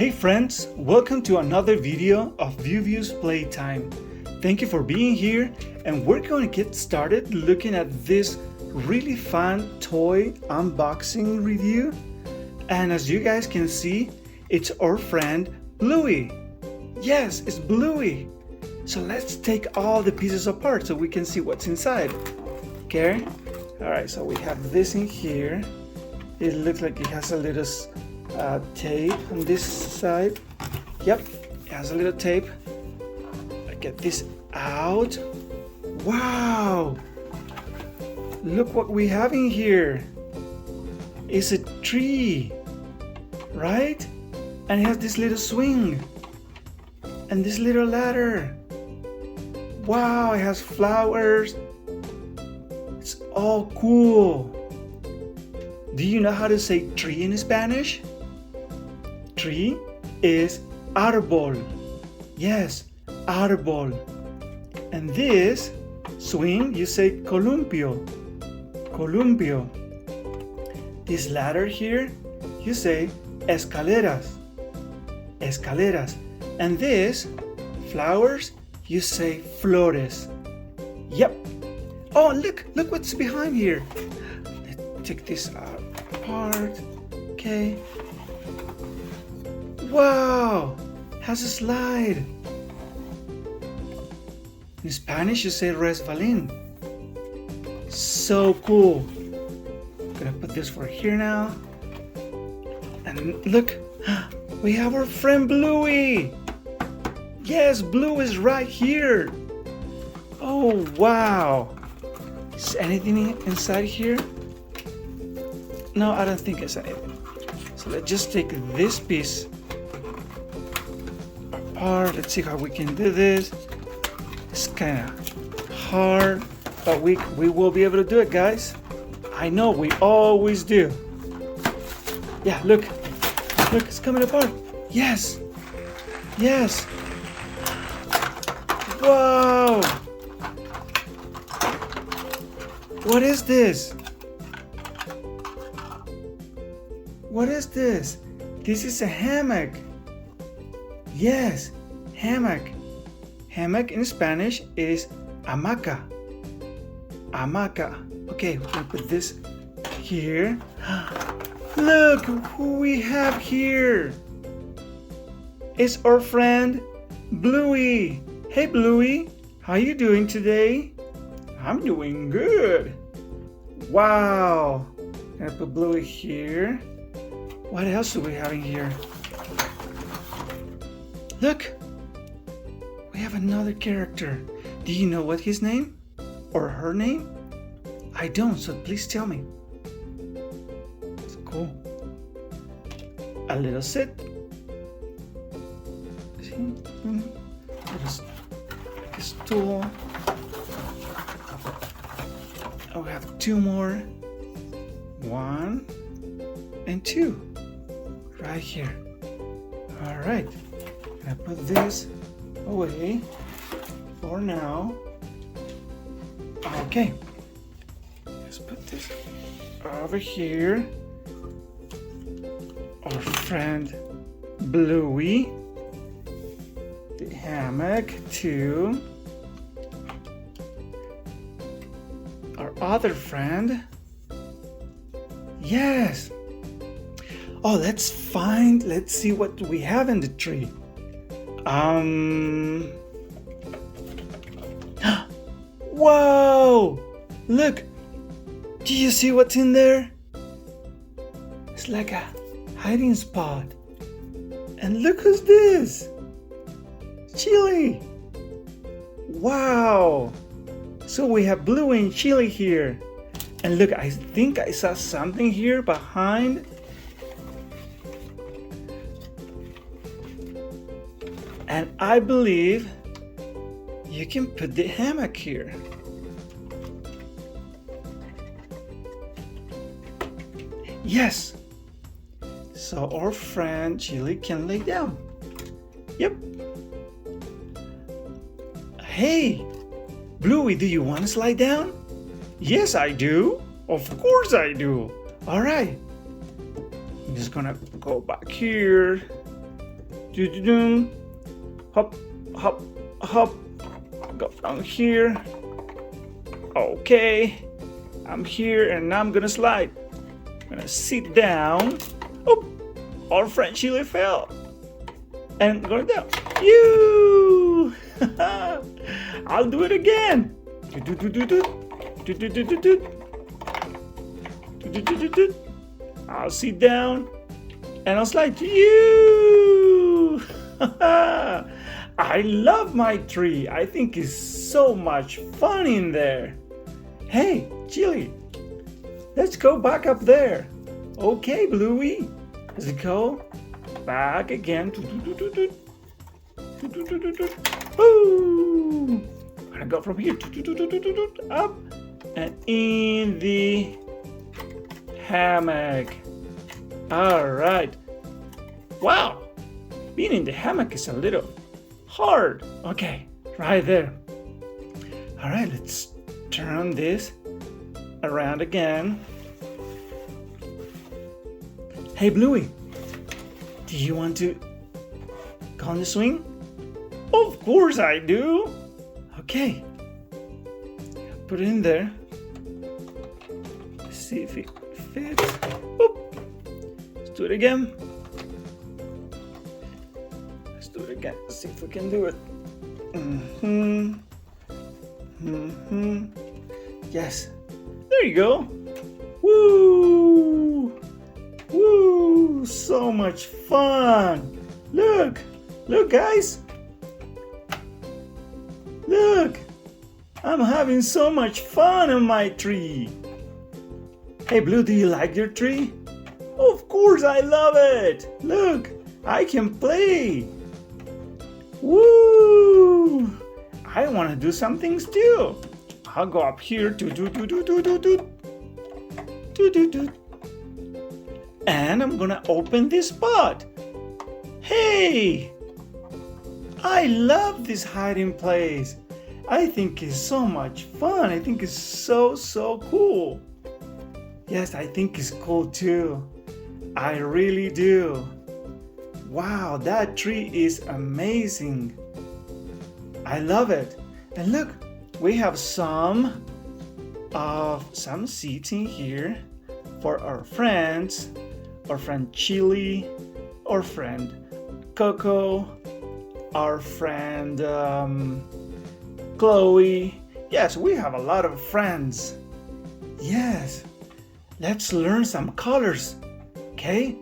Hey friends, welcome to another video of View's Playtime. Thank you for being here, and we're going to get started looking at this really fun toy unboxing review. And as you guys can see, it's our friend Bluey. Yes, it's Bluey. So let's take all the pieces apart so we can see what's inside. Okay? Alright, so we have this in here. It looks like it has a little tape on this side. Yep, it has a little tape. I get this out. Wow! Look what we have in here. It's a tree, right? And it has this little swing and this little ladder. Wow, it has flowers. It's all cool. Do you know how to say tree in Spanish? Tree is árbol. Yes, árbol. And this swing, you say columpio. Columpio. This ladder here, you say escaleras. Escaleras. And this flowers, you say flores. Yep. Oh, look what's behind here. Let's take this apart. Okay. Wow, has a slide. In Spanish, you say resbalín. So cool. I'm gonna put this for here now. And look, we have our friend Bluey. Yes, Blue is right here. Oh, wow. Is anything inside here? No, I don't think it's anything. So let's just take this piece apart. Let's see how we can do this. It's kind of hard, but we will be able to do it, guys. I know we always do. Yeah, look, it's coming apart. Yes, yes. Wow. What is this? What is this? This is a hammock. Yes, hammock. Hammock in Spanish is hamaca. Hamaca. Okay, we're gonna put this here. Look who we have here. It's our friend Bluey. Hey Bluey, how you doing today? I'm doing good. Wow. Gonna put Bluey here. What else do we have in here? Look, we have another character. Do you know what his name or her name? I don't, so please tell me. It's cool. A little sit. See? Like a stool. Oh, we have two more. 1 and 2. Right here. All right. I put this away for now. Okay. Let's put this over here. Our friend Bluey. The hammock too. Our other friend. Yes. Oh, let's see what we have in the tree. Whoa! Look! Do you see what's in there? It's like a hiding spot. And look who's this! Chili! Wow! So we have Blue and Chili here. And look, I think I saw something here behind. And I believe you can put the hammock here. Yes. So our friend Chili can lay down. Yep. Hey, Bluey, do you want to slide down? Yes, I do. Of course I do. All right. I'm just gonna go back here. Do-do-do. Hop, hop, hop. Go down here. Okay. I'm here and now I'm gonna slide. I'm gonna sit down. Oh, our friend Chile fell. And going down. You! I'll do it again. I'll sit down and I'll slide to you. I love my tree. I think it's so much fun in there. Hey, Chili, let's go back up there. Okay, Bluey, let's go back again. Ooh. I'm gonna go from here up and in the hammock. All right. Wow, being in the hammock is a little hard. Okay, right there. All right, let's turn this around again. Hey, Bluey, do you want to go on the swing? Of course I do. Okay, put it in there. Let's see if it fits. Oop. Let's do it again. Let's do it again. Let's see if we can do it. Yes. There you go. Woo! Woo! So much fun. Look. Look, guys. Look. I'm having so much fun on my tree. Hey, Blue, do you like your tree? Of course I love it. Look, I can play. Woo! I want to do some things too. I'll go up here and I'm gonna open this spot. Hey! I love this hiding place. I think it's so much fun. I think it's so cool. Yes, I think it's cool too. I really do. Wow, that tree is amazing. I love it. And look, we have some seats in here for our friends, our friend Chili, our friend Coco, our friend Chloe. Yes, we have a lot of friends. Yes, let's learn some colors. Okay?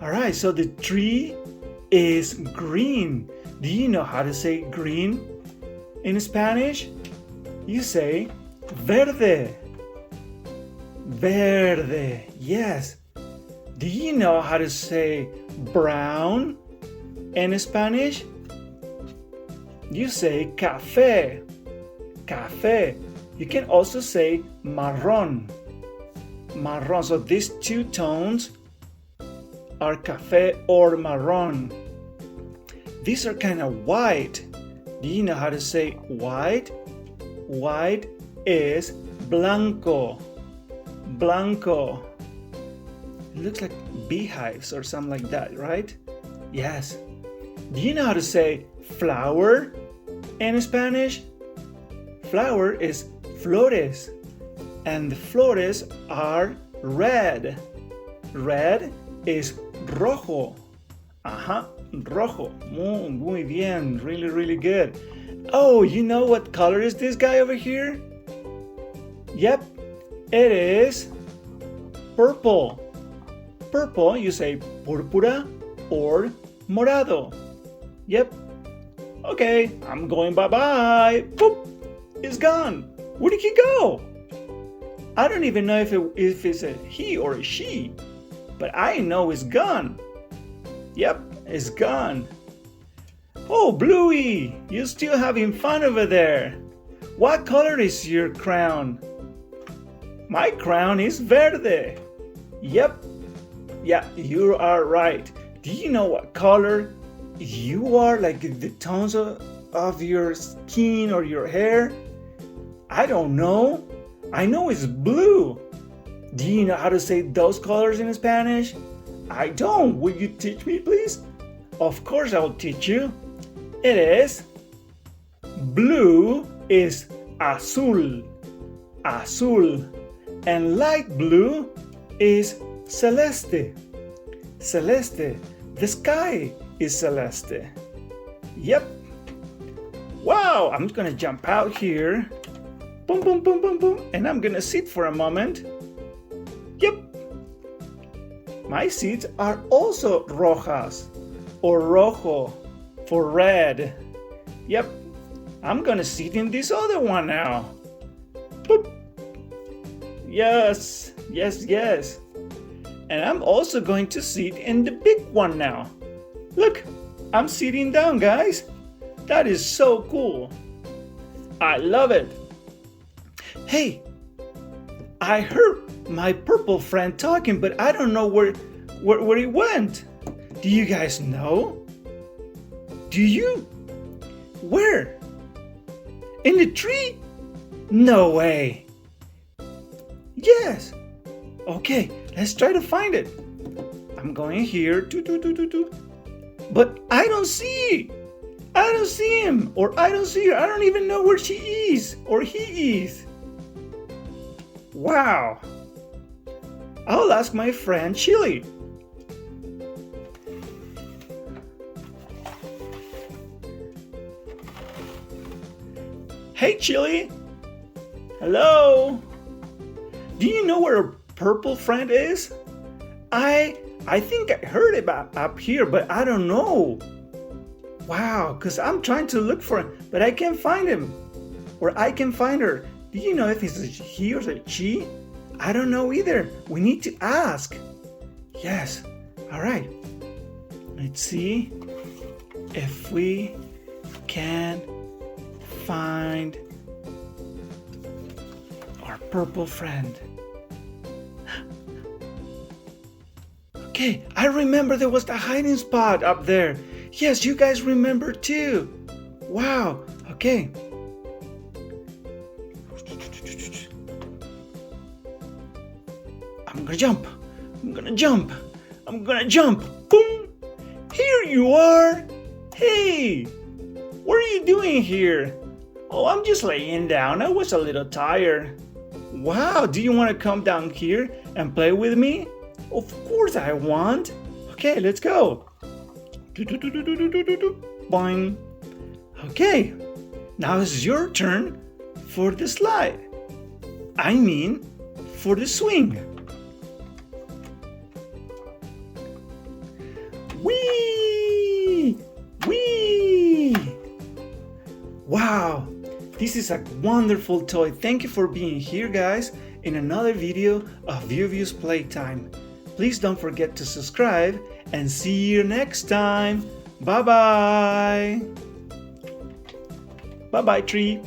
All right, so the tree is green. Do you know how to say green in Spanish? You say verde. Verde, yes. Do you know how to say brown in Spanish? You say café. Café. You can also say marrón. Marrón. So these two tones are café or marrón. These are kind of white. Do you know how to say white? White is blanco. Blanco. It looks like beehives or something like that, right? Yes. Do you know how to say flower in Spanish? Flower is flores. And the flores are red. Red is rojo. Rojo. Muy bien. Really good. Oh, you know what color is this guy over here? Yep, it is purple. Purple, you say púrpura or morado. Yep. Okay, I'm going bye-bye. Boop. It's gone. Where did he go? I don't even know if it's a he or a she, but I know it's gone. Yep, it's gone. Oh, Bluey, you're still having fun over there. What color is your crown? My crown is verde. Yep. Yeah, you are right. Do you know what color you are? Like the tones of your skin or your hair? I don't know. I know it's blue. Do you know how to say those colors in Spanish? I don't. Will you teach me, please? Of course I'll teach you. It is blue is azul, azul, and light blue is celeste, celeste. The sky is celeste. Yep. Wow, I'm gonna jump out here. Boom, boom, boom, boom, boom, and I'm gonna sit for a moment. Yep. My seats are also rojas or rojo for red. Yep. I'm gonna sit in this other one now. Boop. Yes, yes, yes. And I'm also going to sit in the big one now. Look, I'm sitting down, guys. That is so cool. I love it. Hey, I heard my purple friend talking, but I don't know where he went. Do you guys know? Do you? Where? In the tree? No way. Yes. Okay, let's try to find it. I'm going here. But I don't see. I don't see him, or I don't see her. I don't even know where she is, or he is. Wow. I'll ask my friend Chili. Hey Chili. Hello. Do you know where a purple friend is? I think I heard about up here, but I don't know. Wow, because I'm trying to look for him, but I can't find him. Or I can find her. Do you know if it's a he or a she? I don't know either. We need to ask. Yes. All right. Let's see if we can find our purple friend. Okay, I remember there was the hiding spot up there. Yes, you guys remember too. Wow. Okay. I'm gonna jump. I'm gonna jump. I'm gonna jump. Boom. Here you are. Hey, what are you doing here? Oh, I'm just laying down. I was a little tired. Wow, do you want to come down here and play with me? Of course I want. Okay, let's go. Boing. Okay, now it's your turn for the slide. I mean, for the swing. Whee! Whee! Wow, this is a wonderful toy. Thank you for being here, guys, in another video of View's Playtime. Please don't forget to subscribe and see you next time. Bye-bye. Bye-bye, tree.